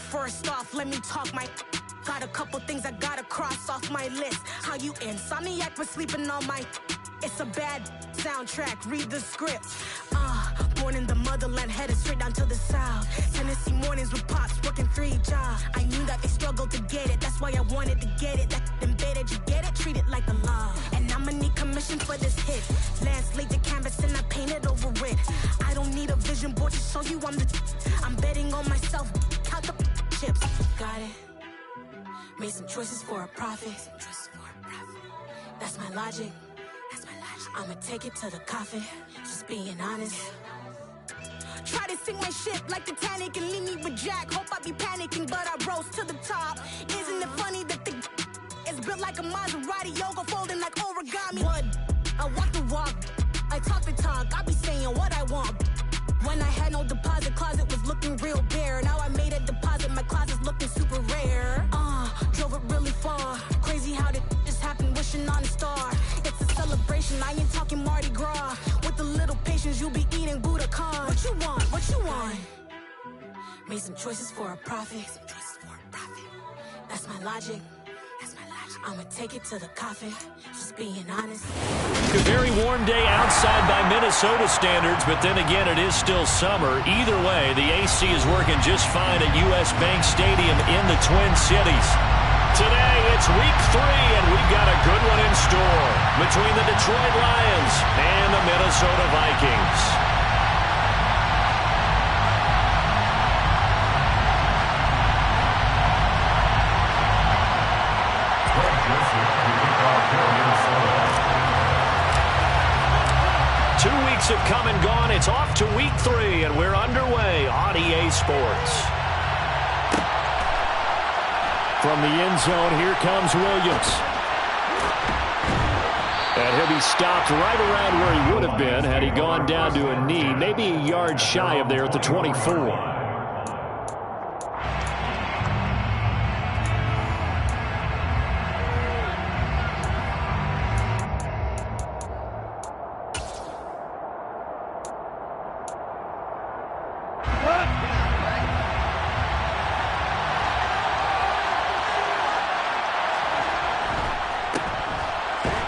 First off, let me talk my... Got a couple things I gotta cross off my list. How you insomniac for sleeping on my... It's a bad soundtrack, read the script. Born in the motherland, headed straight down to the south. Tennessee mornings with pops, working 3 jobs. I knew that they struggled to get it, that's why I wanted to get it. That embedded, you get it, treat it like a law. And I'ma need commission for this hit. Lance laid the canvas and I painted over it. I don't need a vision board to show you I'm betting on myself, count the chips. Got it. Made some choices for a profit. That's my logic. I'ma take it to the coffin, just being honest. Try to sink my ship like Titanic and leave me with Jack. Hope I be panicking, but I rose to the top. Isn't it funny that the is built like a Maserati, yoga folding like origami? What? I walk the walk, I talk the talk, I be saying what I want. When I had no deposit, closet was looking real bare. Now I made a deposit, my closet's looking super rare. Drove it really far. Crazy how did just happen, wishing on a star. It's a celebration, I ain't talking Mardi Gras. With a little patience, you'll be eating Budokan. What you want? What you want? Made some choices for a profit. That's my logic. I'ma take it to the coffin, just being honest. A very warm day outside by Minnesota standards, but then again, it is still summer. Either way, the AC is working just fine at U.S. Bank Stadium in the Twin Cities. Today, it's week 3, and we've got a good one in store between the Detroit Lions and the Minnesota Vikings. Have come and gone. It's off to week 3, and we're underway on EA Sports. From the end zone, here comes Williams. And he'll be stopped right around where he would have been had he gone down to a knee, maybe a yard shy of there at the 24.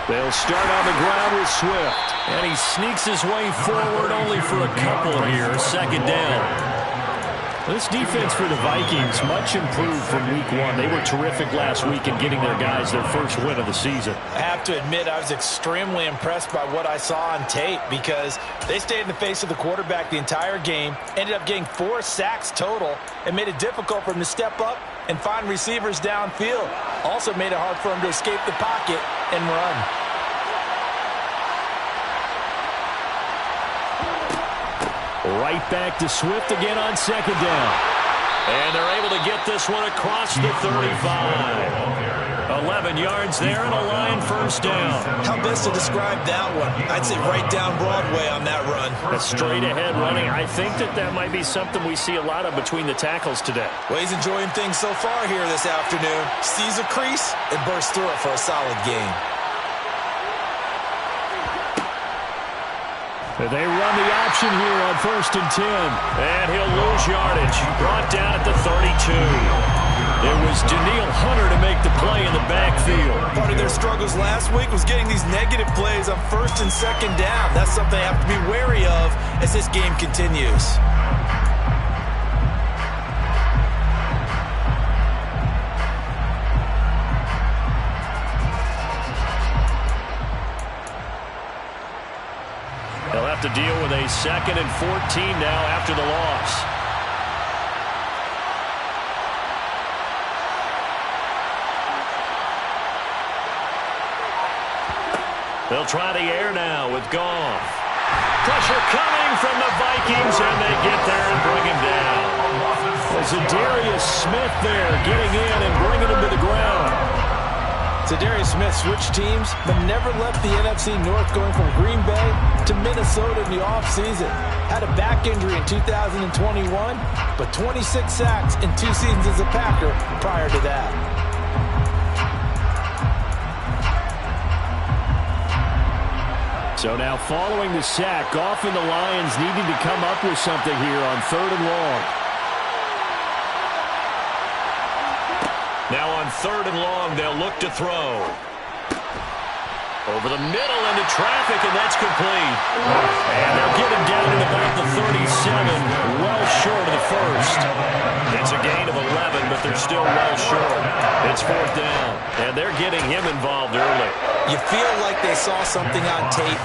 They'll start on the ground with Swift. And he sneaks his way forward only for a couple here. Second down. This defense for the Vikings, much improved from week 1. They were terrific last week in getting their guys their first win of the season. I have to admit, I was extremely impressed by what I saw on tape because they stayed in the face of the quarterback the entire game, ended up getting 4 sacks total, and made it difficult for him to step up and find receivers downfield. Also made it hard for him to escape the pocket and run. Right back to Swift again on second down. And they're able to get this one across the 35. 11 yards there and a Lion first down. How best to describe that one? I'd say right down Broadway on that run. A straight ahead running. I think that might be something we see a lot of between the tackles today. Well, he's enjoying things so far here this afternoon. Sees a crease and bursts through it for a solid gain. They run the option here on 1st and 10. And he'll lose yardage. Brought down at the 32. It was Daniil Hunter to make the play in the backfield. Part of their struggles last week was getting these negative plays on 1st and 2nd down. That's something they have to be wary of as this game continues. They'll have to deal with a 2nd and 14 now after the loss. They'll try the air now with Goff. Pressure coming from the Vikings, and they get there and bring him down. Zadarius Smith there getting in and bringing him to the ground. Zadarius Smith switched teams, but never left the NFC North, going from Green Bay to Minnesota in the offseason. Had a back injury in 2021, but 26 sacks in 2 seasons as a Packer prior to that. So now following the sack, Goff and the Lions needing to come up with something here on 3rd and long. Now on 3rd and long, they'll look to throw. Over the middle into traffic, and that's complete. And they'll get him down at about the 37, well short of the first. It's a gain of 11, but they're still well short. It's 4th down, and they're getting him involved early. You feel like they saw something on tape,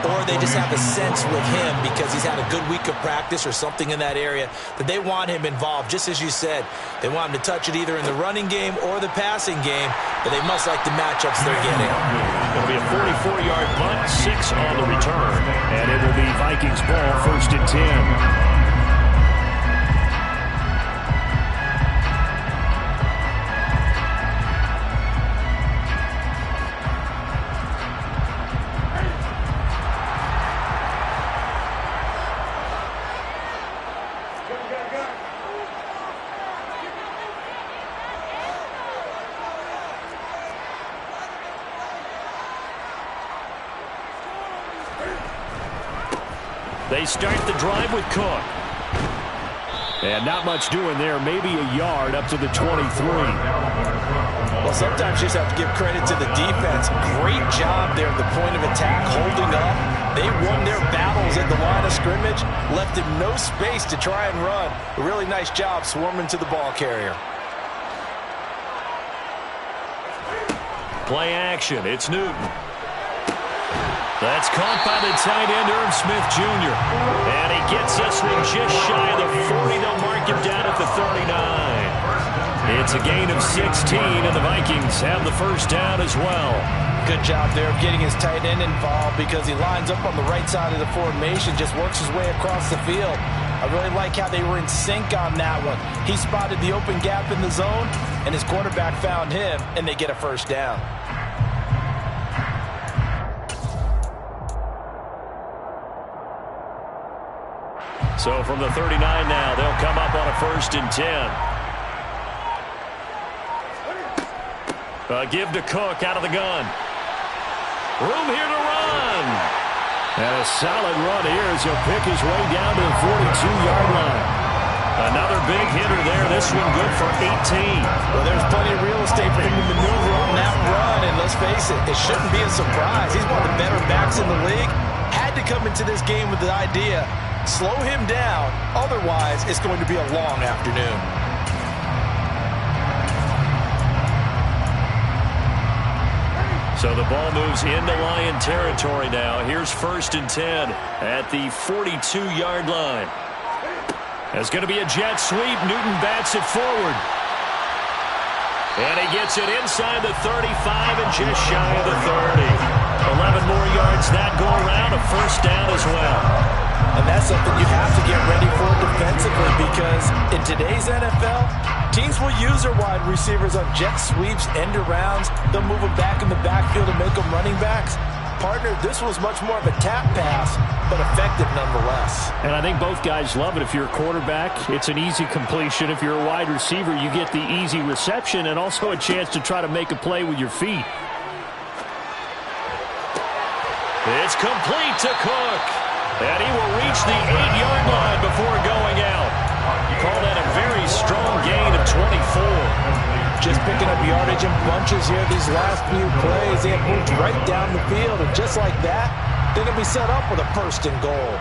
or they just have a sense with him because he's had a good week of practice or something in that area that they want him involved. Just as you said, they want him to touch it either in the running game or the passing game, but they must like the matchups they're getting. It'll be a 44-yard punt, 6 on the return, and it will be Vikings ball, 1st and 10. They start the drive with Cook. And not much doing there. Maybe a yard up to the 23. Well, sometimes you just have to give credit to the defense. Great job there at the point of attack, holding up. They won their battles at the line of scrimmage, left him no space to try and run. A really nice job swarming to the ball carrier. Play action. It's Newton. That's caught by the tight end, Irv Smith Jr. And he gets this one just shy of the 40. They'll mark him down at the 39. It's a gain of 16, and the Vikings have the 1st down as well. Good job there of getting his tight end involved because he lines up on the right side of the formation, just works his way across the field. I really like how they were in sync on that one. He spotted the open gap in the zone, and his quarterback found him, and they get a 1st down. So from the 39 now, they'll come up on a 1st and 10. Give to Cook out of the gun. Room here to run. And a solid run here as he'll pick his way down to the 42-yard line. Another big hitter there. This one good for 18. Well, there's plenty of real estate for him to maneuver on that run. And let's face it, it shouldn't be a surprise. He's one of the better backs in the league. Had to come into this game with the idea, slow him down. Otherwise, it's going to be a long afternoon. So the ball moves into Lion territory now. Here's 1st and 10 at the 42-yard line. There's going to be a jet sweep. Newton bats it forward. And he gets it inside the 35 and just shy of the 30. 11 more yards that go around. A 1st down as well. And that's something you have to get ready for defensively because in today's NFL, teams will use their wide receivers on jet sweeps, end arounds. They'll move them back in the backfield and make them running backs. Partner, this was much more of a tap pass, but effective nonetheless. And I think both guys love it. If you're a quarterback, it's an easy completion. If you're a wide receiver, you get the easy reception and also a chance to try to make a play with your feet. It's complete to Cook. And he will reach the 8-yard line before going out. Call that a very strong gain of 24. Just picking up yardage in bunches here these last few plays. They have moved right down the field, and just like that, they're going to be set up with a 1st and goal.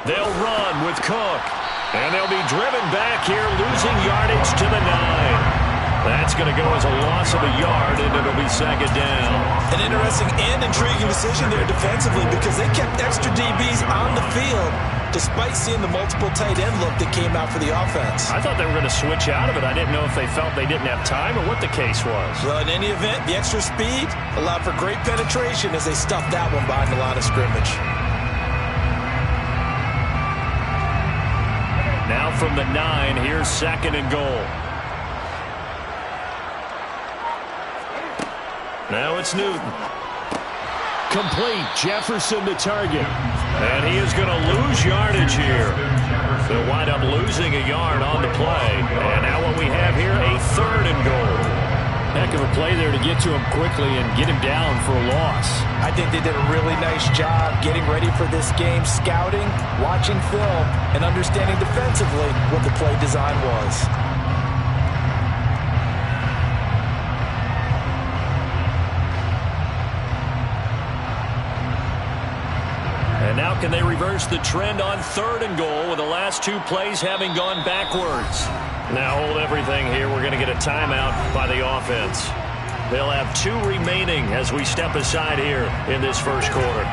They'll run with Cook. And they'll be driven back here, losing yardage to the 9. That's going to go as a loss of a yard, and it'll be 2nd down. An interesting and intriguing decision there defensively because they kept extra DBs on the field despite seeing the multiple tight end look that came out for the offense. I thought they were going to switch out of it. I didn't know if they felt they didn't have time or what the case was. Well, in any event, the extra speed allowed for great penetration as they stuffed that one behind the line of scrimmage. Now from the 9, here's 2nd and goal. Now it's Newton. Complete. Jefferson to target. And he is going to lose yardage here. They'll wind up losing a yard on the play. And now what we have here, a 3rd and goal. Heck of a play there to get to him quickly and get him down for a loss. I think they did a really nice job getting ready for this game, scouting, watching film, and understanding defensively what the play design was. And now can they reverse the trend on 3rd and goal with the last 2 plays having gone backwards? Now hold everything here. We're going to get a timeout by the offense. They'll have 2 remaining as we step aside here in this first quarter.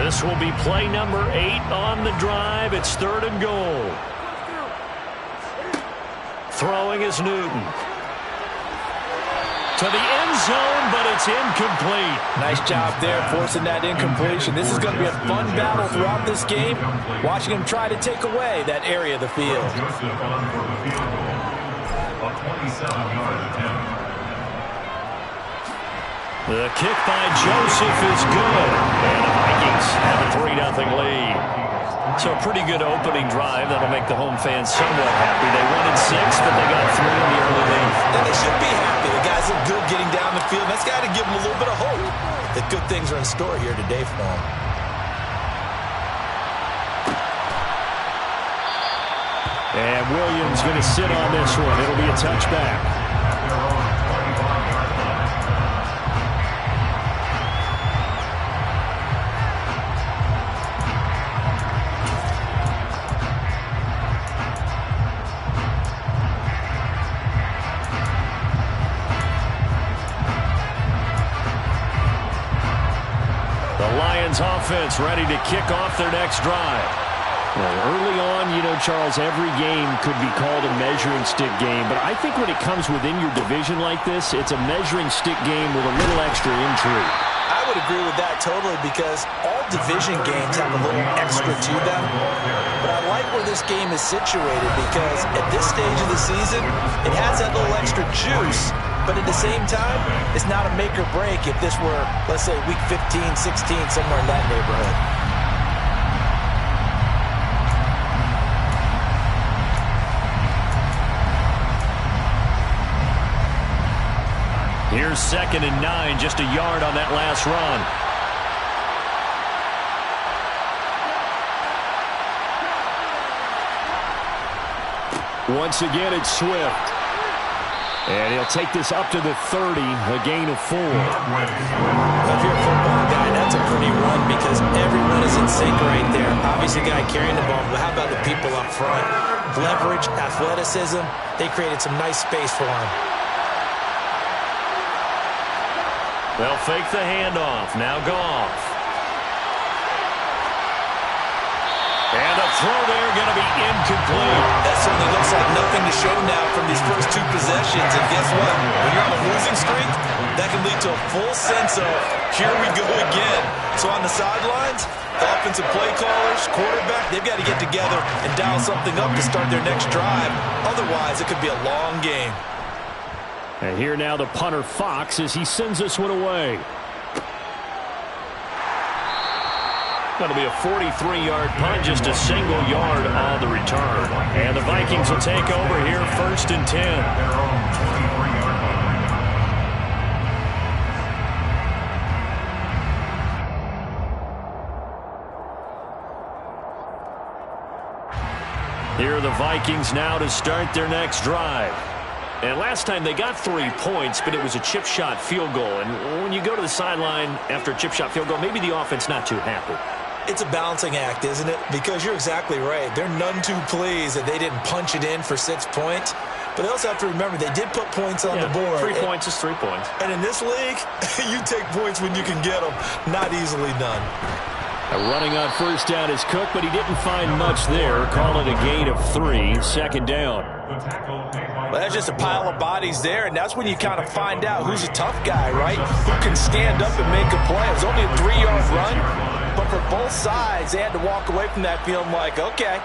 This will be play number 8 on the drive. It's 3rd and goal. Throwing is Newton. To the end zone, but it's incomplete. Nice job there, forcing that incompletion. This is going to be a fun battle throughout this game, watching him try to take away that area of the field. The kick by Joseph is good. And the Vikings have a 3-0 lead. So a pretty good opening drive. That'll make the home fans somewhat happy. They won in 6, but they got 3 in the early lead. And they should be happy. The guys look good getting down the field. That's got to give them a little bit of hope that good things are in store here today for them. And Williams going to sit on this one. It'll be a touchback. Offense ready to kick off their next drive. Well, early on, you know, Charles, every game could be called a measuring stick game, but I think when it comes within your division like this, it's a measuring stick game with a little extra intrigue. I would agree with that totally, because all division games have a little extra to them. But I like where this game is situated, because at this stage of the season, it has that little extra juice. But at the same time, it's not a make or break if this were, let's say, week 15, 16, somewhere in that neighborhood. Here's 2nd and 9, just a yard on that last run. Once again, it's Swift. And he'll take this up to the 30, a gain of 4. If you're a football guy, that's a pretty run, because everyone is in sync right there. Obviously, the guy carrying the ball, but how about the people up front? Leverage, athleticism, they created some nice space for him. They'll fake the handoff. Now Goff. And a throw there going to be incomplete. That certainly looks like nothing to show now from these first 2 possessions. And guess what? When you're on a losing streak, that can lead to a full sense of, here we go again. So on the sidelines, the offensive play callers, quarterback, they've got to get together and dial something up to start their next drive. Otherwise, it could be a long game. And here now the punter, Fox, as he sends this one away. Going to be a 43-yard punt, just a single yard on the return. And the Vikings will take over here, 1st and 10. Here are the Vikings now to start their next drive. And last time they got 3 points, but it was a chip shot field goal. And when you go to the sideline after a chip shot field goal, maybe the offense not too happy. It's a balancing act, isn't it? Because you're exactly right. They're none too pleased that they didn't punch it in for 6 points. But they also have to remember they did put points on the board. 3 points is 3 points. And in this league, you take points when you can get them. Not easily done. Running on 1st down is Cook, but he didn't find much there. Call it a gain of 3, 2nd down. Well, that's just a pile of bodies there, and that's when you kind of find out who's a tough guy, right? Who can stand up and make a play. It was only a 3-yard run. But for both sides, they had to walk away from that feeling like, okay,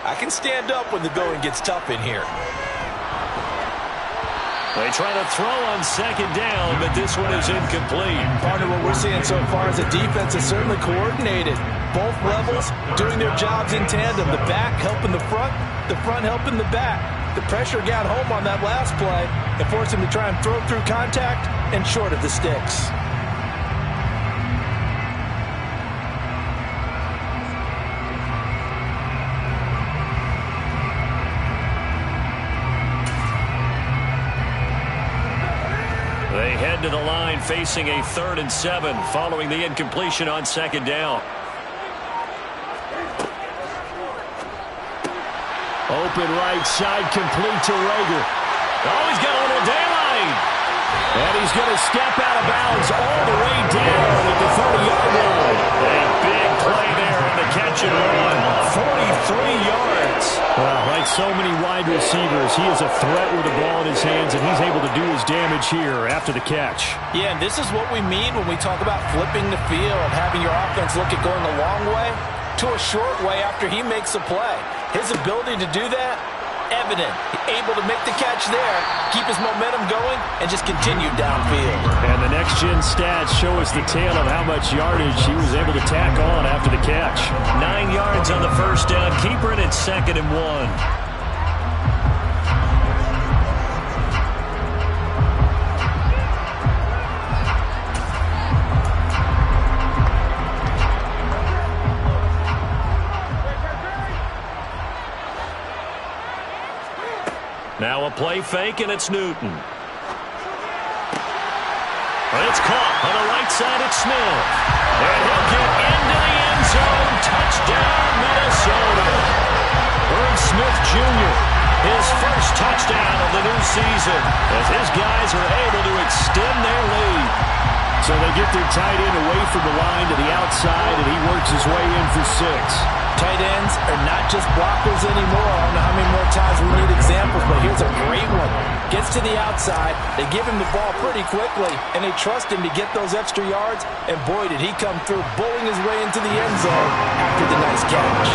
I can stand up when the going gets tough in here. They try to throw on second down, but this one is incomplete. Partner, what we're seeing so far is the defense is certainly coordinated. Both levels doing their jobs in tandem. The back helping the front helping the back. The pressure got home on that last play and forced him to try and throw through contact and short of the sticks. They head to the line facing a 3rd and 7 following the incompletion on second down. Open right side, complete to Rager. Oh, he's got a little daylight. And he's going to step out of bounds all the way down at the 30-yard line. A big play there on the catch and run. 43 yards. Well, like so many wide receivers, he is a threat with the ball in his hands, and he's able to do his damage here after the catch. Yeah, and this is what we mean when we talk about flipping the field, having your offense look at going a long way to a short way after he makes a play. His ability to do that, evident. Able to make the catch there, keep his momentum going, and just continue downfield. And the next-gen stats show us the tale of how much yardage he was able to tack on after the catch. 9 yards on the first down. Keeper in at 2nd and 1. Now a play fake, and it's Newton. It's caught on the right side. It's Smith. And he'll get into the end zone. Touchdown, Minnesota. Irv Smith Jr., his first touchdown of the new season, as his guys are able to extend their lead. So they get their tight end away from the line to the outside, and he works his way in for 6. Tight ends are not just blockers anymore. I don't know how many more times we need examples, but here's a great one. Gets to the outside, they give him the ball pretty quickly, and they trust him to get those extra yards, and boy, did he come through, bowling his way into the end zone after the nice catch.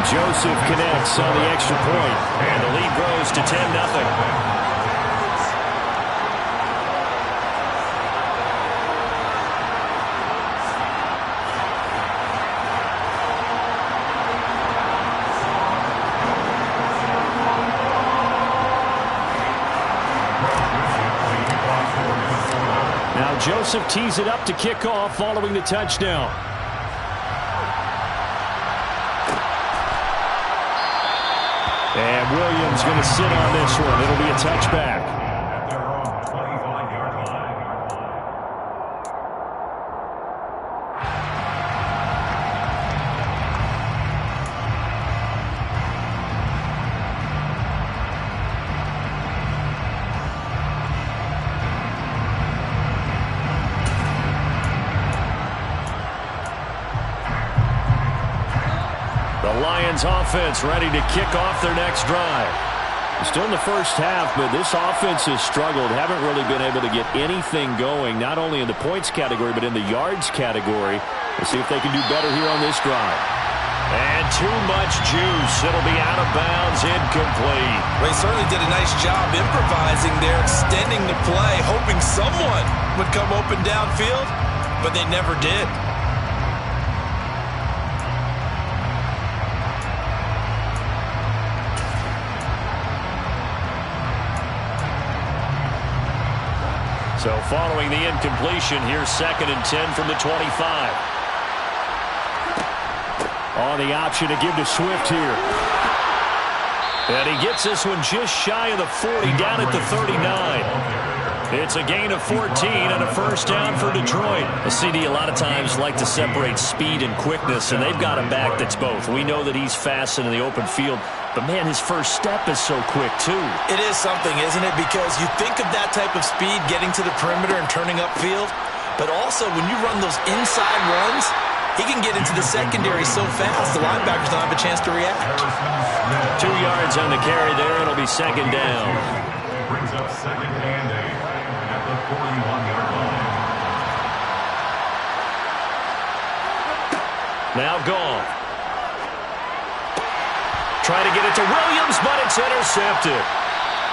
Joseph connects on the extra point, and the lead grows to 10-0. Joseph tees it up to kick off following the touchdown. And Williams going to sit on this one. It'll be a touchback. Offense ready to kick off their next drive. Still in the first half, but this offense has struggled. Haven't really been able to get anything going, not only in the points category, but in the yards category. We'll see if they can do better here on this drive. And too much juice. It'll be out of bounds, incomplete. Well, he certainly did a nice job improvising there, extending the play, hoping someone would come open downfield, but they never did. So following the incompletion, here's 2nd and 10 from the 25. On the option to give to Swift here. And he gets this one just shy of the 40, down at the 39. It's a gain of 14 and a first down for Detroit. A CD a lot of times like to separate speed and quickness, and they've got a back that's both. We know that he's fast in the open field, but, man, his first step is so quick, too. It is something, isn't it? Because you think of that type of speed getting to the perimeter and turning upfield, but also when you run those inside runs, he can get into the secondary so fast the linebackers don't have a chance to react. 2 yards on the carry there. It'll be 2nd down. Brings up 2nd and 8 at the 41-yard line. Now gone. Try to get it to Williams, but it's intercepted.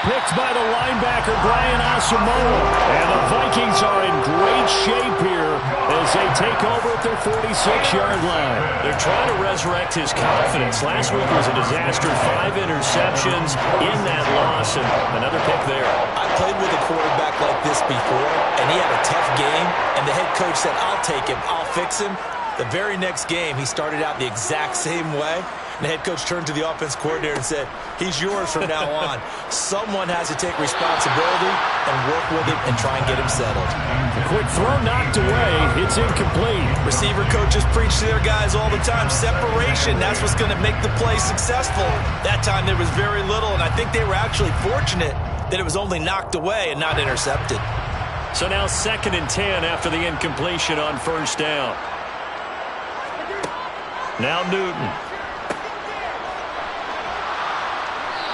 picked by the linebacker, Brian Asamoah. And the Vikings are in great shape here as they take over at their 46-yard line. They're trying to resurrect his confidence. Last week was a disaster. 5 interceptions in that loss, and another pick there. I played with a quarterback like this before, and he had a tough game, and the head coach said, I'll take him, I'll fix him. The very next game, he started out the exact same way. And the head coach turned to the offense coordinator and said, he's yours from now on. Someone has to take responsibility and work with him and try and get him settled. A quick throw knocked away. It's incomplete. Receiver coaches preach to their guys all the time. Separation, that's what's going to make the play successful. That time there was very little, and I think they were actually fortunate that it was only knocked away and not intercepted. So now 2nd and 10 after the incompletion on 1st down. Now Newton.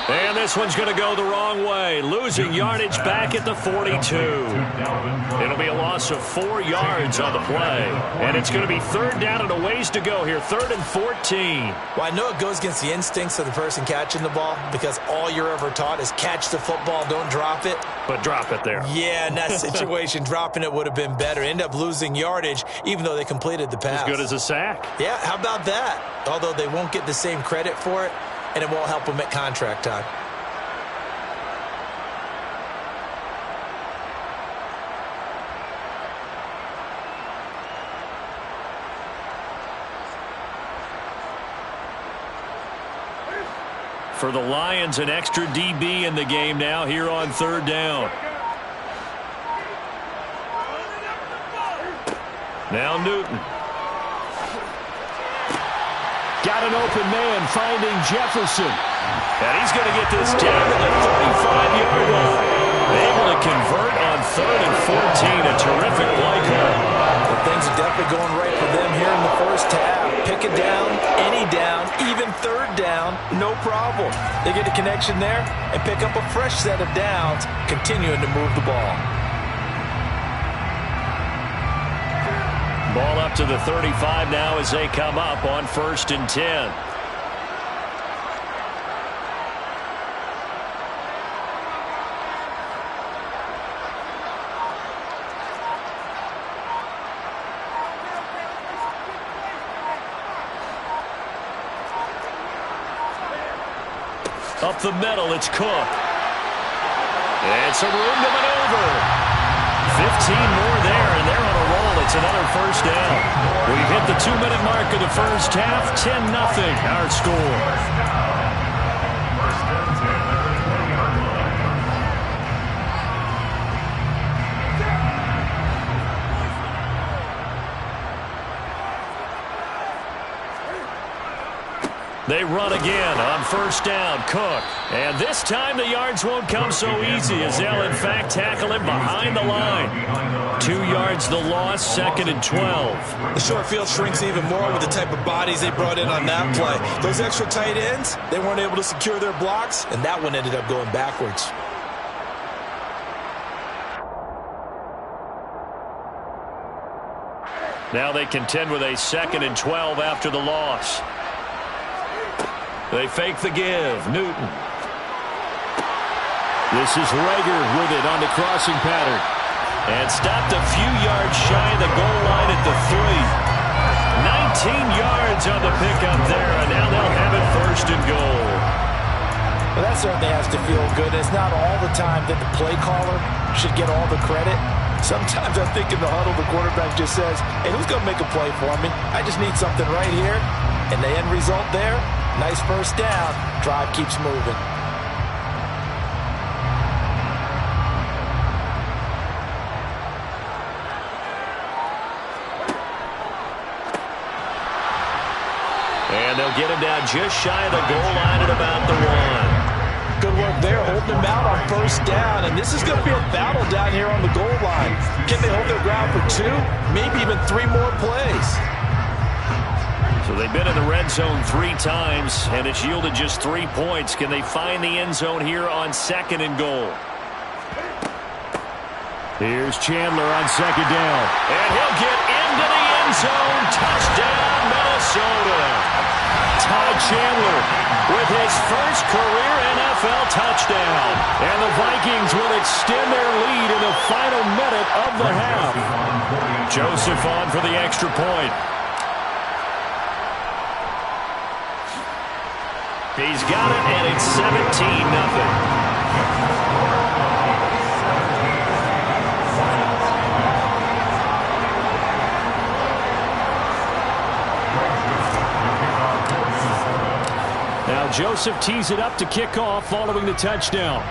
And this one's going to go the wrong way. Losing yardage back at the 42. It'll be a loss of 4 yards on the play. And it's going to be 3rd down and a ways to go here. 3rd and 14. Well, I know it goes against the instincts of the person catching the ball because all you're ever taught is catch the football, don't drop it. But drop it there. Yeah, in that situation, dropping it would have been better. End up losing yardage even though they completed the pass. As good as a sack. Yeah, how about that? Although they won't get the same credit for it, and it won't help them at contract time. For the Lions, an extra DB in the game now here on 3rd down. Now Newton. Got an open man finding Jefferson. And he's going to get this down to the 35-yard line. Able to convert on 3rd and 14. A terrific play call. Well, things are definitely going right for them here in the first half. Pick it down, any down, even 3rd down, no problem. They get a connection there and pick up a fresh set of downs, continuing to move the ball. Ball up to the 35 now as they come up on 1st and 10. Up the middle, it's Cook. And some room to maneuver. 15 more there, and they're on a roll. It's another 1st down. We've hit the 2-minute mark of the first half. 10-0 our score. They run again on 1st down. Cook. And this time the yards won't come so easy as they'll, in fact, tackle him behind the line. 2 yards the loss, 2nd and 12. The short field shrinks even more with the type of bodies they brought in on that play. Those extra tight ends, they weren't able to secure their blocks, and that one ended up going backwards. Now they contend with a 2nd and 12 after the loss. They fake the give. Newton. This is Rager with it on the crossing pattern. And stopped a few yards shy of the goal line at the 3. 19 yards on the pickup there, and now they'll have it 1st and goal. Well, that certainly has to feel good. It's not all the time that the play caller should get all the credit. Sometimes I think in the huddle, the quarterback just says, hey, who's going to make a play for me? I just need something right here. And the end result there, nice 1st down. Drive keeps moving. And they'll get him down just shy of the goal line at about the 1. Good work there, holding them out on 1st down. And this is going to be a battle down here on the goal line. Can they hold their ground for 2, maybe even 3 more plays? So they've been in the red zone 3 times, and it's yielded just 3 points. Can they find the end zone here on 2nd and goal? Here's Chandler on 2nd down. And he'll get into the end zone. Touchdown, Minnesota. Minnesota. Ty Chandler with his first career NFL touchdown. And the Vikings will extend their lead in the final minute of the half. Joseph on for the extra point. He's got it, and it's 17-0. Now Joseph tees it up to kick off following the touchdown.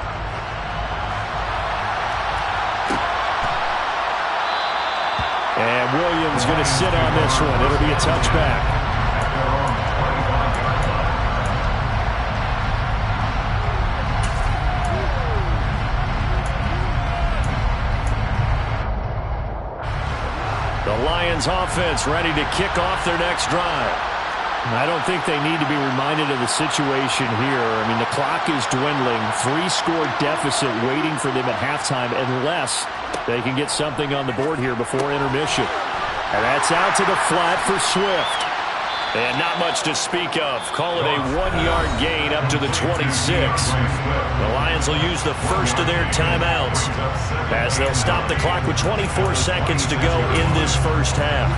And Williams going to sit on this one. It'll be a touchback. The Lions offense ready to kick off their next drive. I don't think they need to be reminded of the situation here. I mean, the clock is dwindling. 3-score deficit waiting for them at halftime unless they can get something on the board here before intermission. And that's out to the flat for Swift. And not much to speak of. Call it a 1-yard gain up to the 26. The Lions will use the first of their timeouts as they'll stop the clock with 24 seconds to go in this first half.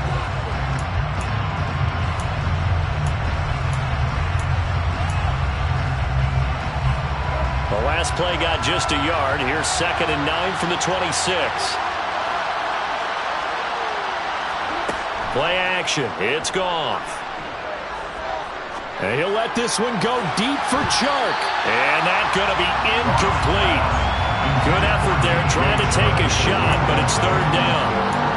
The last play got just a yard. Here's 2nd and 9 from the 26. Play action. It's gone. And he'll let this one go deep for Chark. And that's going to be incomplete. Good effort there trying to take a shot, but it's 3rd down.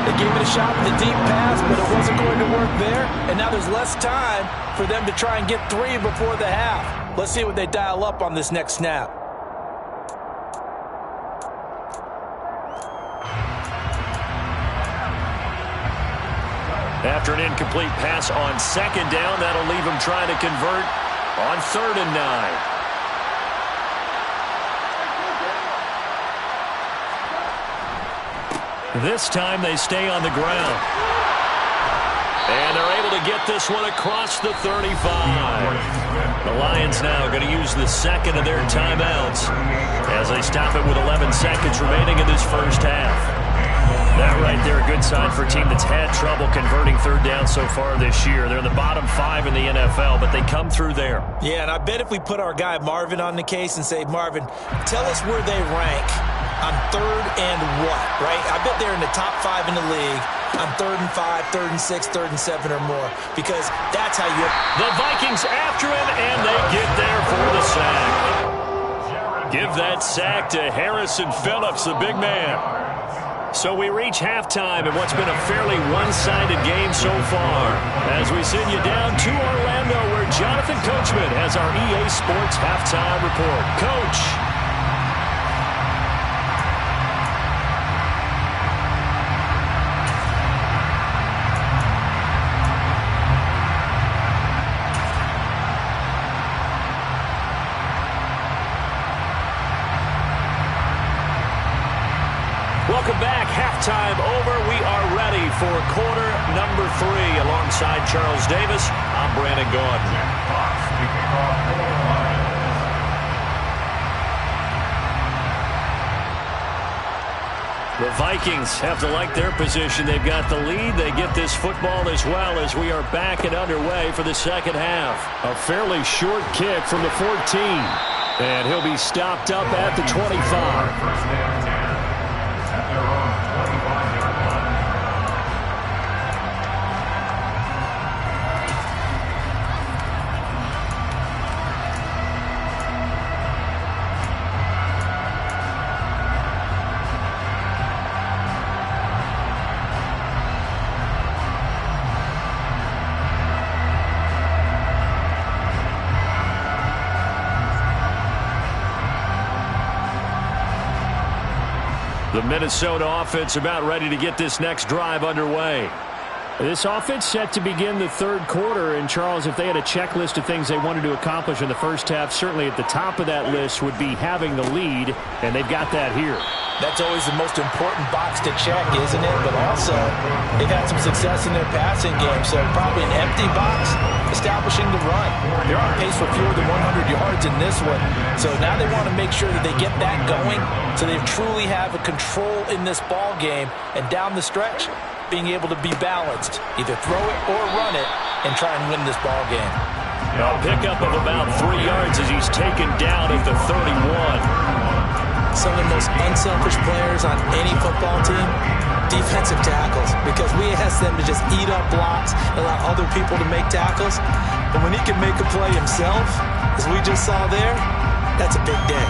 They gave it a shot with a deep pass, but it wasn't going to work there. And now there's less time for them to try and get 3 before the half. Let's see what they dial up on this next snap. After an incomplete pass on 2nd down, that'll leave them trying to convert on 3rd and 9. This time they stay on the ground. And they're able to get this one across the 35. The Lions now going to use the 2nd of their timeouts as they stop it with 11 seconds remaining in this first half. That right there, a good sign for a team that's had trouble converting 3rd down so far this year. They're in the bottom 5 in the NFL, but they come through there. Yeah, and I bet if we put our guy Marvin on the case and say, Marvin, tell us where they rank on 3rd and what, right? I bet they're in the top 5 in the league on 3rd and 5, 3rd and 6, 3rd and 7 or more, because that's how you... The Vikings after him, and they get there for the sack. Give that sack to Harrison Phillips, the big man. So we reach halftime in what's been a fairly one-sided game so far as we send you down to Orlando where Jonathan Coachman has our EA Sports halftime report. Coach. Welcome back. Halftime over. We are ready for quarter number 3. Alongside Charles Davis, I'm Brandon Gaudin. The Vikings have to like their position. They've got the lead. They get this football as well as we are back and underway for the second half. A fairly short kick from the 14. And he'll be stopped up at the 25. The Minnesota offense about ready to get this next drive underway. This offense set to begin the third quarter. And, Charles, if they had a checklist of things they wanted to accomplish in the first half, certainly at the top of that list would be having the lead, and they've got that here. That's always the most important box to check, isn't it? But also, they've had some success in their passing game, so probably an empty box, establishing the run. They're on pace for fewer than 100 yards in this one, so now they want to make sure that they get that going so they truly have a control in this ball game, and down the stretch, being able to be balanced, either throw it or run it, and try and win this ball game. A pickup of about 3 yards as he's taken down at the 31. Some of the most unselfish players on any football team, defensive tackles, because we ask them to just eat up blocks, allow other people to make tackles. But when he can make a play himself, as we just saw there, that's a big day.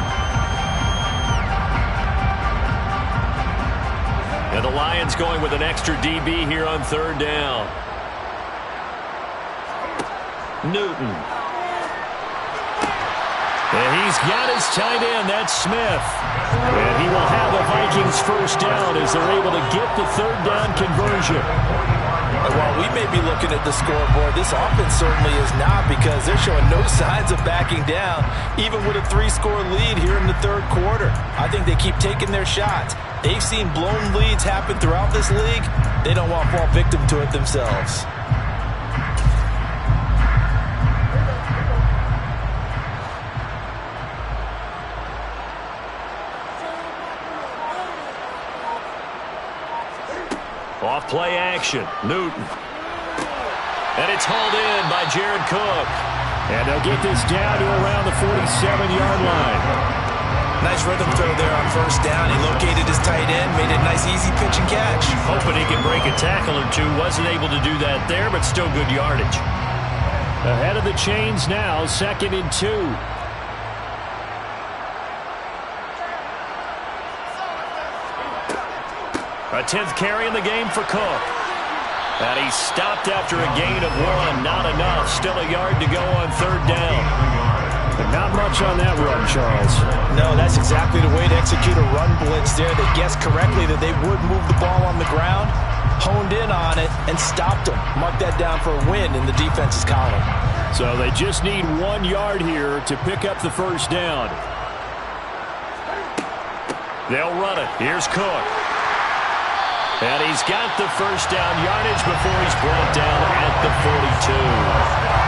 And the Lions going with an extra DB here on third down. Newton. And he's got his tight end, that's Smith. And he will have the Vikings first down as they're able to get the third down conversion. And while we may be looking at the scoreboard, this offense certainly is not, because they're showing no signs of backing down, even with a 3-score lead here in the third quarter. I think they keep taking their shots. They've seen blown leads happen throughout this league. They don't want to fall victim to it themselves. Off play action, Newton. And it's hauled in by Jared Cook. And they'll get this down to around the 47-yard line. Nice rhythm throw there on first down. He located his tight end, made it a nice easy pitch and catch. Hoping he can break a tackle or two. Wasn't able to do that there, but still good yardage. Ahead of the chains now, 2nd and 2. A 10th carry in the game for Cook. And he's stopped after a gain of 1. Not enough. Still a yard to go on third down. But not much on that run, Charles. No, that's exactly the way to execute a run blitz there. They guessed correctly that they would move the ball on the ground, honed in on it, and stopped them. Mark that down for a win in the defense's column. So they just need 1 yard here to pick up the first down. They'll run it. Here's Cook. And he's got the first down yardage before he's brought down at the 42.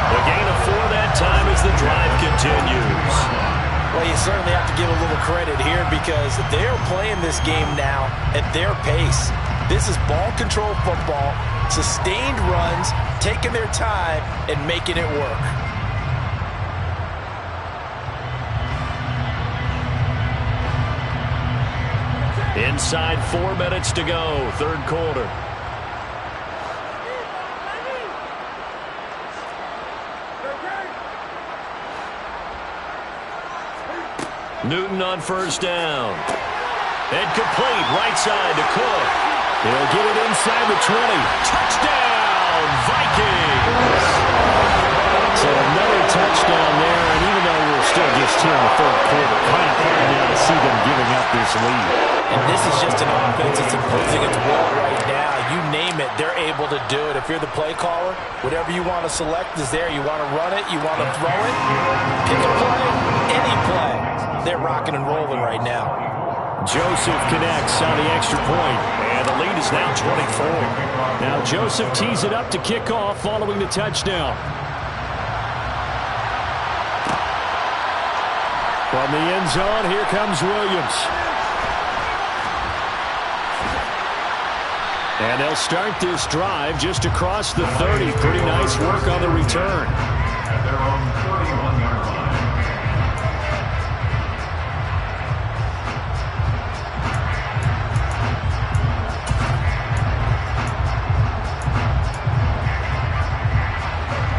The gain of 4 that time as the drive continues. Well, you certainly have to give a little credit here, because they're playing this game now at their pace. This is ball control football, sustained runs, taking their time and making it work. Inside 4 minutes to go, third quarter. Newton on first down. And complete, right side to Cook. He'll get it inside the 20. Touchdown, Vikings! So another touchdown there, and even though we're still just here in the third quarter, kind of hard now to see them giving up this lead. And this is just an offense that's imposing its will right now. You name it, they're able to do it. If you're the play caller, whatever you want to select is there. You want to run it, you want to throw it, pick a play, any play. They're rocking and rolling right now. Joseph connects on the extra point, and the lead is now 24. Now Joseph tees it up to kick off following the touchdown. From the end zone, here comes Williams. And they'll start this drive just across the 30. Pretty nice work on the return. At their own 41-yard line.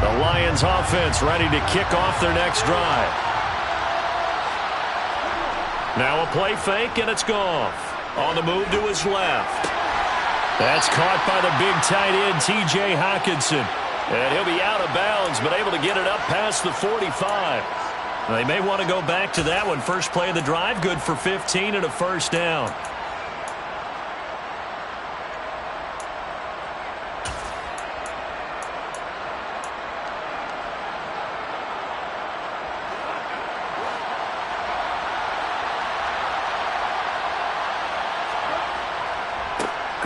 The Lions offense ready to kick off their next drive. Now a play fake, and it's Goff. On the move to his left. That's caught by the big tight end, T.J. Hockenson. And he'll be out of bounds, but able to get it up past the 45. They may want to go back to that one. First play of the drive, good for 15 and a first down.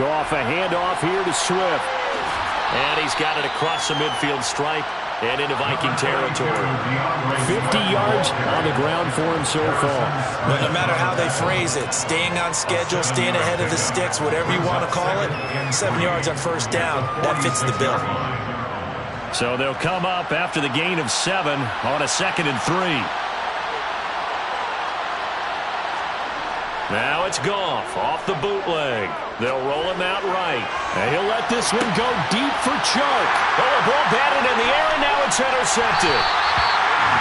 Go off a handoff here to Swift. And he's got it across the midfield stripe and into Viking territory. 50 yards on the ground for him so far. But no matter how they phrase it, staying on schedule, staying ahead of the sticks, whatever you want to call it, 7 yards on first down, that fits the bill. So they'll come up after the gain of 7 on a 2nd and 3. Now it's Goff off the bootleg. They'll roll him out right. And he'll let this one go deep for Chark. Oh, the ball batted in the air, and now it's intercepted.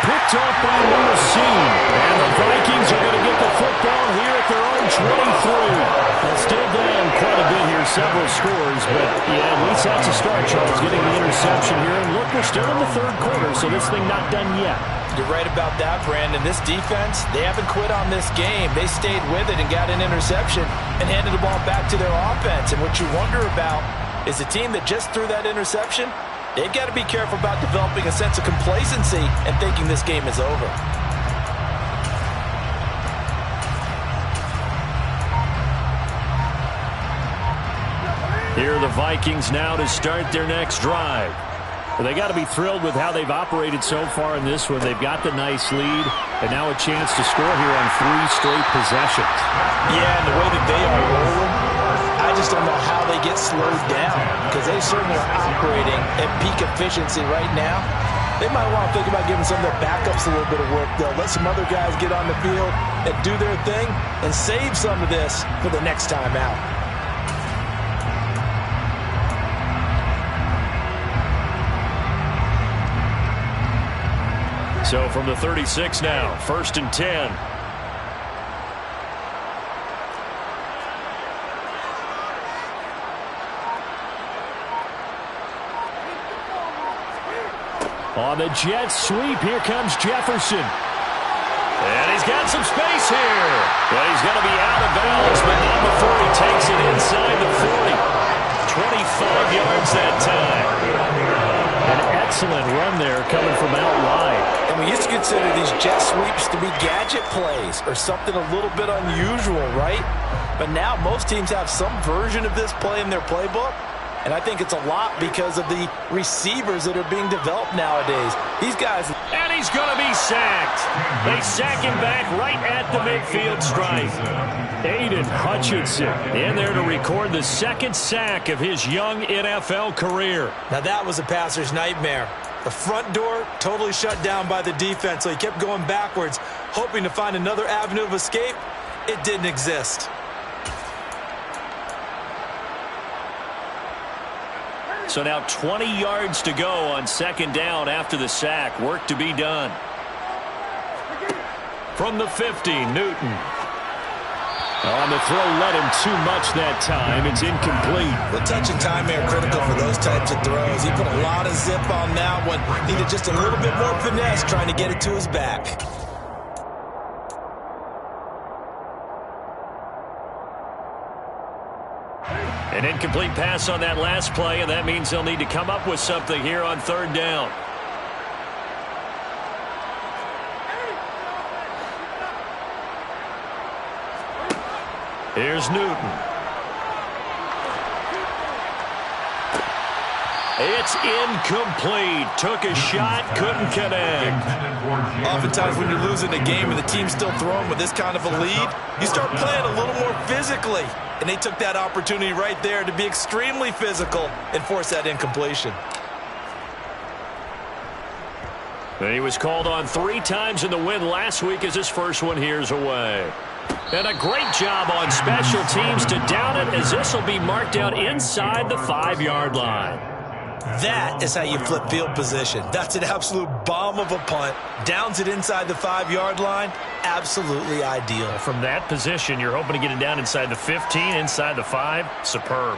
Picked off by Lucene. And the Vikings are going to get the football here at their own 23. They're still down quite a bit here, several scores. But, yeah, at least that's a start, Charles, getting the interception here. And look, we're still in the 3rd quarter, so this thing not done yet. You're right about that, Brandon. This defense, they haven't quit on this game. They stayed with it and got an interception and handed the ball back to their offense. And what you wonder about is a team that just threw that interception, they've got to be careful about developing a sense of complacency and thinking this game is over. Here are the Vikings now to start their next drive. Well, they got to be thrilled with how they've operated so far in this one. They've got the nice lead, and now a chance to score here on 3 straight possessions. Yeah, and the way that they are rolling, I just don't know how they get slowed down, because they certainly are operating at peak efficiency right now. They might want to think about giving some of their backups a little bit of work, though. Let some other guys get on the field and do their thing and save some of this for the next time out. So from the 36 now, 1st and 10. On the jet sweep, here comes Jefferson. And he's got some space here. Well, he's going to be out of bounds, but not before he takes it inside the 40. 25 yards that time. An excellent run there coming from out wide. And we used to consider these jet sweeps to be gadget plays or something a little bit unusual, right? But now most teams have some version of this play in their playbook. And I think it's a lot because of the receivers that are being developed nowadays. These guys... And he's going to be sacked. They sack him back right at the midfield stripe. Aiden Hutchinson in there to record the 2nd sack of his young NFL career. Now that was a passer's nightmare. The front door totally shut down by the defense, so he kept going backwards, hoping to find another avenue of escape. It didn't exist. So now 20 yards to go on 2nd down after the sack. Work to be done. From the 50, Newton. On the throw, led him too much that time. It's incomplete. The touch and time are critical for those types of throws. He put a lot of zip on that one. Needed just a little bit more finesse trying to get it to his back. An incomplete pass on that last play, and that means they'll need to come up with something here on 3rd down. Here's Newton. It's incomplete. Took a shot, couldn't connect. Oftentimes when you're losing a game and the team's still throwing with this kind of a lead, you start playing a little more physically. And they took that opportunity right there to be extremely physical and force that incompletion. And he was called on 3 times in the win last week as his first one here's away. And a great job on special teams to down it as this will be marked out inside the 5-yard line. That is how you flip field position. That's an absolute bomb of a punt. Downs it inside the 5-yard line. Absolutely ideal. From that position, you're hoping to get it down inside the 15, inside the 5. Superb.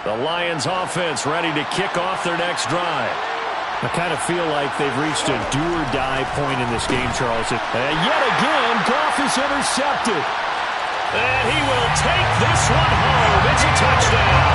The Lions offense ready to kick off their next drive. I kind of feel like they've reached a do-or-die point in this game, Charles. And yet again, Goff is intercepted. And he will take this one home. It's a touchdown.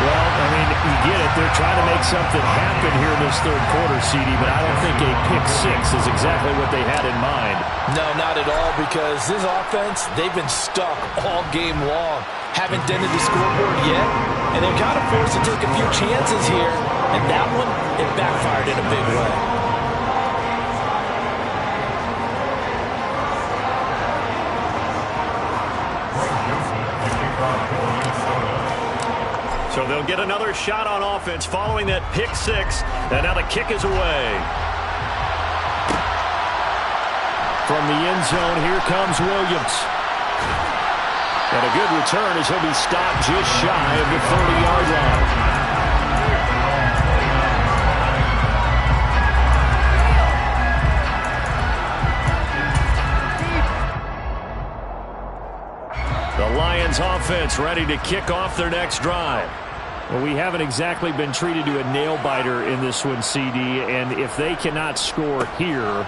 Well, I mean, you get it. They're trying to make something happen here in this third quarter, CD, but I don't think a pick six is exactly what they had in mind. No, not at all, because this offense, they've been stuck all game long. Haven't dented the scoreboard yet, and they're kind of forced to take a few chances here, and that one, it backfired in a big way. So they'll get another shot on offense following that pick six. And now the kick is away. From the end zone, here comes Williams. And a good return as he'll be stopped just shy of the 30-yard line. The Lions offense ready to kick off their next drive. Well, we haven't exactly been treated to a nail-biter in this one, CD, and if they cannot score here,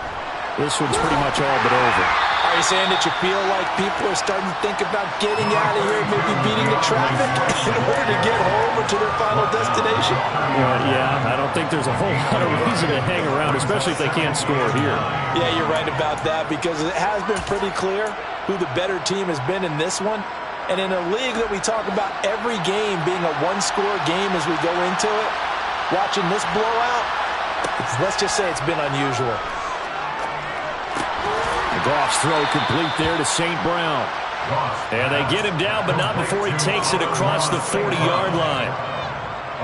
this one's pretty much all but over. Are you saying that you feel like people are starting to think about getting out of here, maybe beating the traffic in order to get home or to their final destination? Yeah, I don't think there's a whole lot of reason to hang around, especially if they can't score here. Yeah, you're right about that, because it has been pretty clear who the better team has been in this one. And in a league that we talk about every game being a one-score game as we go into it, watching this blowout, let's just say it's been unusual. Goff's throw complete there to St. Brown. And they get him down, but not before he takes it across the 40-yard line.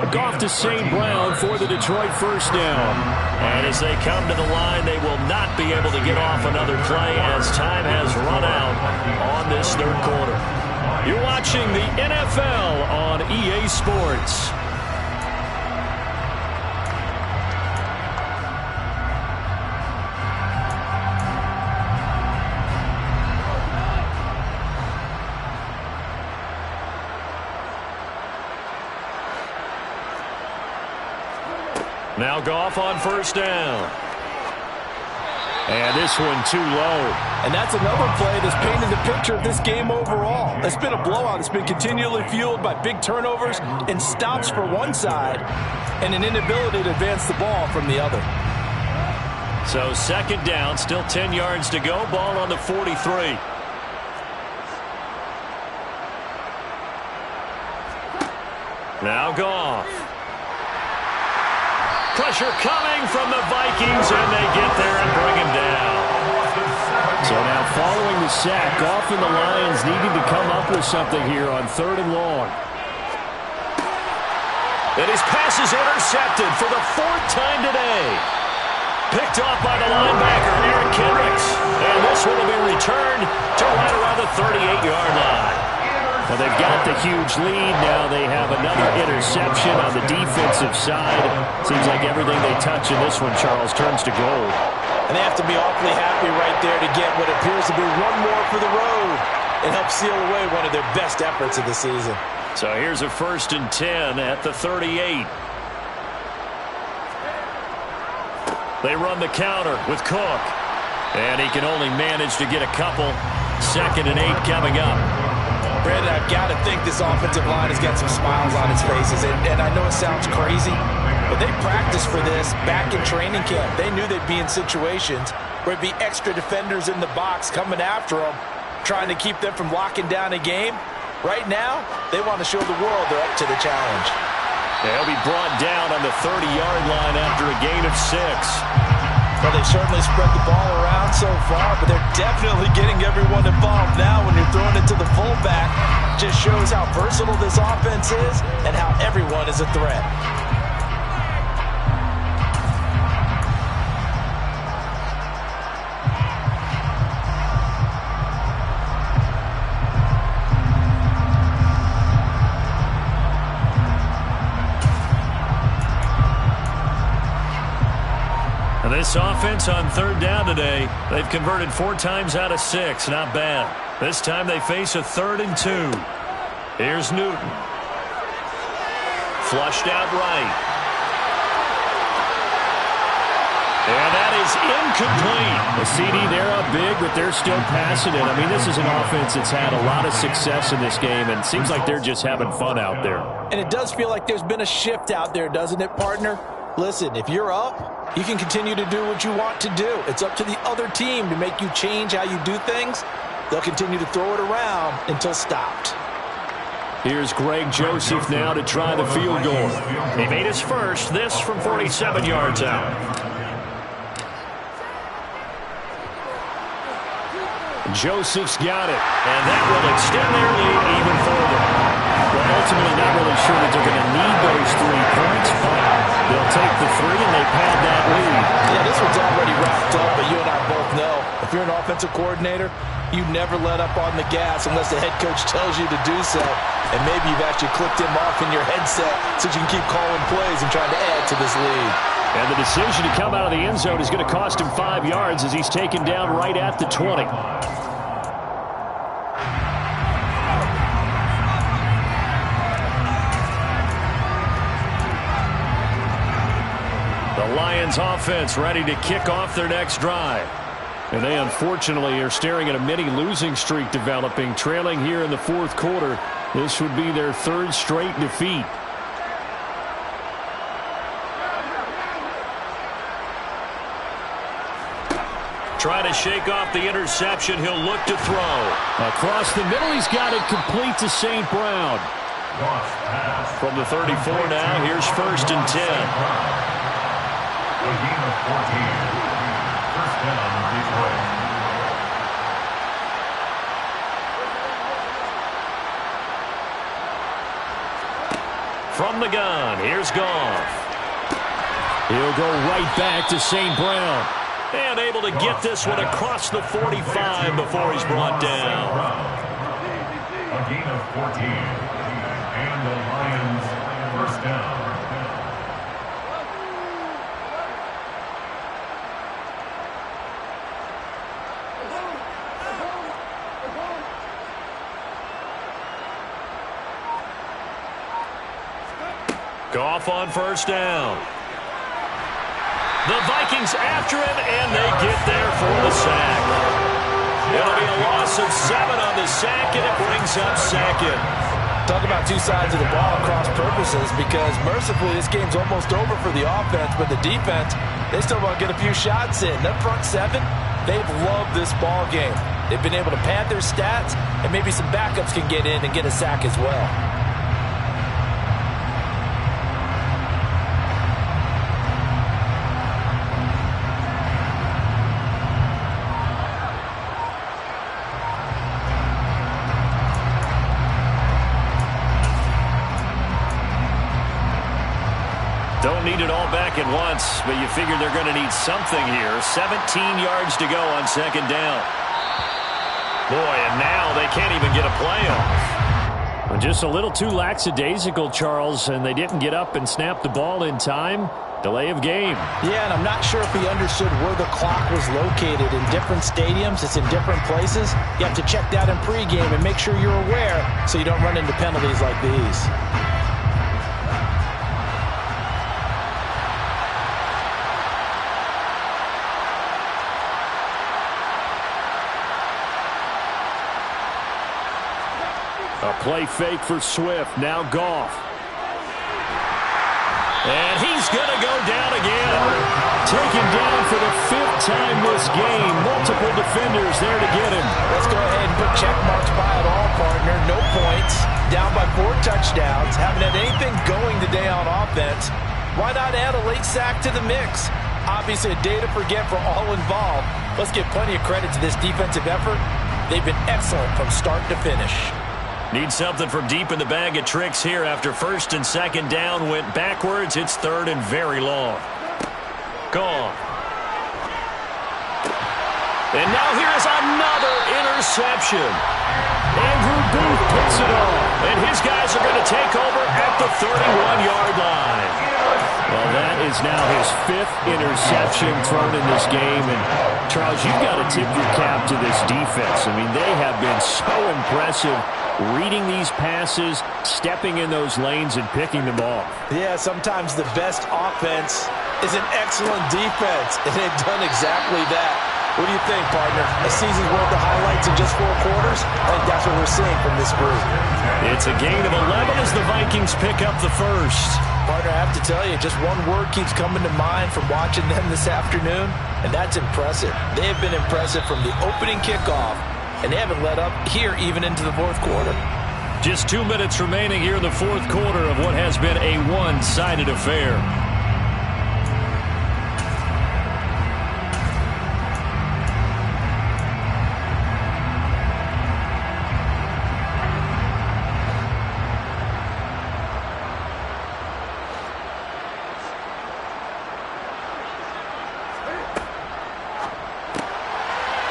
Goff to St. Brown for the Detroit first down. And as they come to the line, they will not be able to get off another play as time has run out on this third quarter. You're watching the NFL on EA Sports. Now Goff on first down. And this one too low. And that's another play that's painted the picture of this game overall. It's been a blowout. It's been continually fueled by big turnovers and stops for one side and an inability to advance the ball from the other. So second down, still 10 yards to go. Ball on the 43. Now Goff. Pressure coming from the Vikings, and they get there and bring him down. So now following the sack, Goff and the Lions needing to come up with something here on third and long. And his pass is intercepted for the fourth time today. Picked off by the linebacker, Eric Kendricks. And this one will be returned to right around the 38-yard line. Well, they've got the huge lead. Now they have another interception on the defensive side. Seems like everything they touch in this one, Charles, turns to gold. And they have to be awfully happy right there to get what appears to be one more for the road and help seal away one of their best efforts of the season. So here's a 1st and 10 at the 38. They run the counter with Cook. And he can only manage to get a couple. 2nd and 8 coming up. Brandon, I've got to think this offensive line has got some smiles on its faces. And I know it sounds crazy, but they practiced for this back in training camp. They knew they'd be in situations where it'd be extra defenders in the box coming after them, trying to keep them from locking down a game. Right now, they want to show the world they're up to the challenge. They'll be brought down on the 30-yard line after a gain of 6. Well, they've certainly spread the ball around so far, but they're definitely getting everyone involved now when you're throwing it to the fullback. Just shows how versatile this offense is and how everyone is a threat. This offense on third down today, they've converted 4 times out of 6. Not bad. This time they face a 3rd and 2. Here's Newton. Flushed out right. And that is incomplete. The CD, they're up big, but they're still passing it. I mean, this is an offense that's had a lot of success in this game, and it seems like they're just having fun out there. And it does feel like there's been a shift out there, doesn't it, partner? Listen, if you're up, you can continue to do what you want to do. It's up to the other team to make you change how you do things. They'll continue to throw it around until stopped. Here's Greg Joseph now to try the field goal. He made his first, this from 47 yards out. Joseph's got it, and that will extend their lead even further. Well, ultimately, not really sure that they're going to need those 3 points, but they'll take the 3 and they pad that lead. Yeah, this one's already wrapped up, but you and I both know if you're an offensive coordinator, you never let up on the gas unless the head coach tells you to do so. And maybe you've actually clicked him off in your headset so you can keep calling plays and trying to add to this lead. And the decision to come out of the end zone is going to cost him 5 yards as he's taken down right at the 20. The Lions offense ready to kick off their next drive. And they unfortunately are staring at a mini losing streak developing, trailing here in the 4th quarter. This would be their 3rd straight defeat. Trying to shake off the interception. He'll look to throw. Across the middle, he's got it complete to St. Brown. From the 34 now, here's 1st and 10. A gain of 14. First down, Detroit. From the gun, here's Goff. He'll go right back to St. Brown. And able to get this one across the 45 before he's brought down. A gain of 14. And the Lions, first down. Goff on 1st down. The Vikings after him, and they get there for the sack. It'll be a loss of 7 on the sack, and it brings up 2nd. Talk about 2 sides of the ball across purposes, because mercifully this game's almost over for the offense, but the defense, they still want to get a few shots in. Their front 7, they've loved this ball game. They've been able to pad their stats, and maybe some backups can get in and get a sack as well. Don't need it all back at once, but you figure they're going to need something here. 17 yards to go on 2nd down. Boy, and now they can't even get a play off. Just a little too lackadaisical, Charles, and they didn't get up and snap the ball in time. Delay of game. Yeah, and I'm not sure if he understood where the clock was located. In different stadiums, it's in different places. You have to check that in pregame and make sure you're aware so you don't run into penalties like these. A play fake for Swift. Now Goff. And he's going to go down again. Taken down for the 5th time this game. Multiple defenders there to get him. Let's go ahead and put check marks by it all, partner. No points. Down by 4 touchdowns. Haven't had anything going today on offense. Why not add a late sack to the mix? Obviously a day to forget for all involved. Let's give plenty of credit to this defensive effort. They've been excellent from start to finish. Need something from deep in the bag of tricks here after 1st and 2nd down went backwards. It's 3rd and very long. Gone. And now here's another interception. Andrew Booth picks it off. And his guys are going to take over at the 31-yard line. Well, that is now his 5th interception thrown in this game. And, Charles, you've got to tip your cap to this defense. I mean, they have been so impressive reading these passes, stepping in those lanes, and picking them off. Yeah, sometimes the best offense is an excellent defense, and they've done exactly that. What do you think, partner? A season's worth of highlights in just 4 quarters? I think that's what we're seeing from this group. It's a gain of 11 as the Vikings pick up the first. Partner, I have to tell you, just one word keeps coming to mind from watching them this afternoon, and that's impressive. They have been impressive from the opening kickoff, and they haven't let up here even into the 4th quarter. Just 2 minutes remaining here in the 4th quarter of what has been a one-sided affair.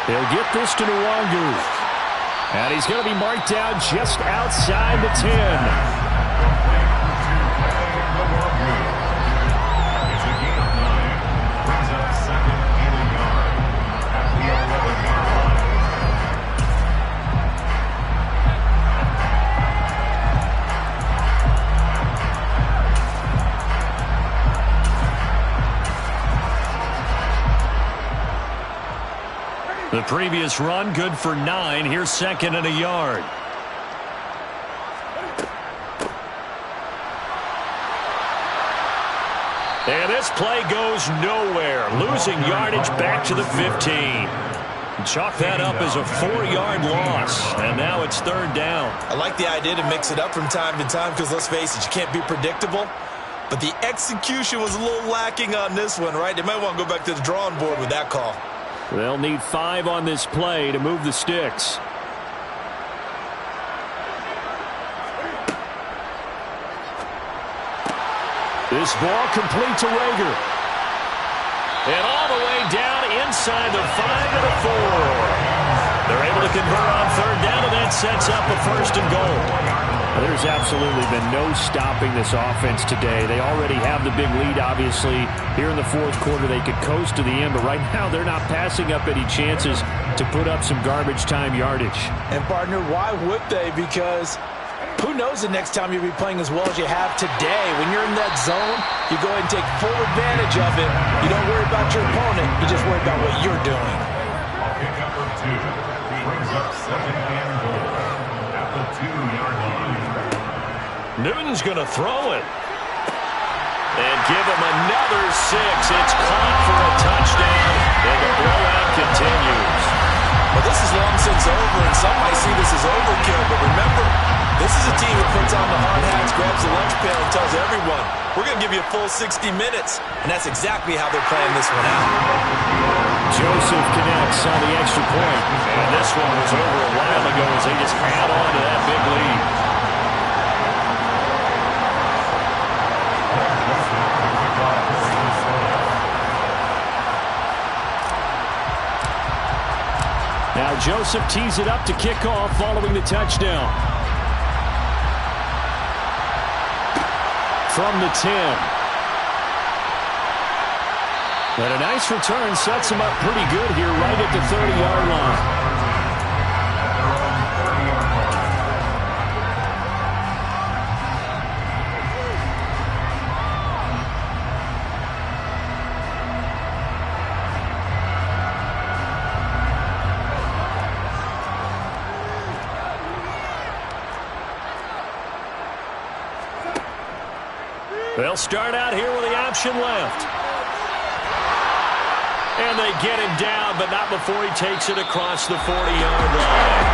They'll get this to Nwangu. And he's going to be marked down just outside the 10. It's a gain of 9. Brings up 2nd and a yard at the 11-yard line. The previous run good for 9. Here's 2nd and a yard. And this play goes nowhere. Losing yardage back to the 15. Chalk that up as a 4-yard loss. And now it's 3rd down. I like the idea to mix it up from time to time because, let's face it, you can't be predictable. But the execution was a little lacking on this one, right? They might want to go back to the drawing board with that call. They'll need 5 on this play to move the sticks. This ball complete to Rager. And all the way down inside the 5 to the 4. They're able to convert on 3rd down, and that sets up a 1st and goal. There's absolutely been no stopping this offense today. They already have the big lead, obviously. Here in the 4th quarter, they could coast to the end, but right now they're not passing up any chances to put up some garbage time yardage. And, partner, why would they? Because who knows the next time you'll be playing as well as you have today. When you're in that zone, you go ahead and take full advantage of it. You don't worry about your opponent. You just worry about what you're doing. Pick up for 2. Brings up 2nd and goal at the 2-yard line. Newton's going to throw it. And give him another 6. It's caught for a touchdown, and the blowout continues. Well, this is long since over, and some might see this as overkill, but remember, this is a team that puts on the hard hats, grabs the lunch pail, and tells everyone, we're going to give you a full 60 minutes, and that's exactly how they're playing this one out. Joseph connects on the extra point, and this one was over a while ago as they just held on to that big lead. Now Joseph tees it up to kick off following the touchdown. From the 10. And a nice return sets him up pretty good here right at the 30-yard line. They'll start out here with the option left. And they get him down, but not before he takes it across the 40-yard line.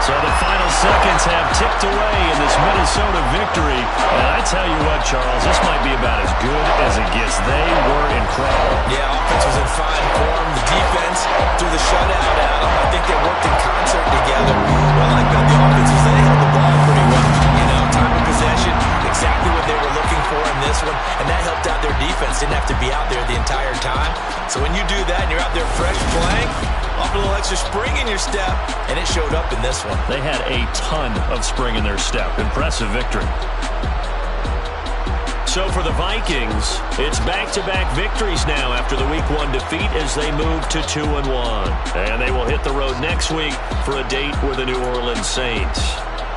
So the final seconds have ticked away in this Minnesota victory. And I tell you what, Charles, this might be about as good as it gets. They were incredible. Yeah, offense was in fine form. The defense threw the shutout at them. I think they worked in concert together. What I like about the offense is they held the ball pretty well. You know, time of possession, exactly what they were looking for in this one, and that helped out their defense. Didn't have to be out there the entire time. So when you do that and you're out there fresh playing, off a little extra spring in your step, and it showed up in this one. They had a ton of spring in their step. Impressive victory. So for the Vikings, it's back-to-back victories now after the Week 1 defeat as they move to 2-1. And they will hit the road next week for a date with the New Orleans Saints.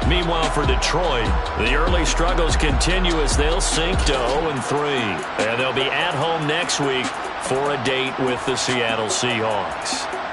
Meanwhile, for Detroit, the early struggles continue as they'll sink to 0-3. And they'll be at home next week for a date with the Seattle Seahawks.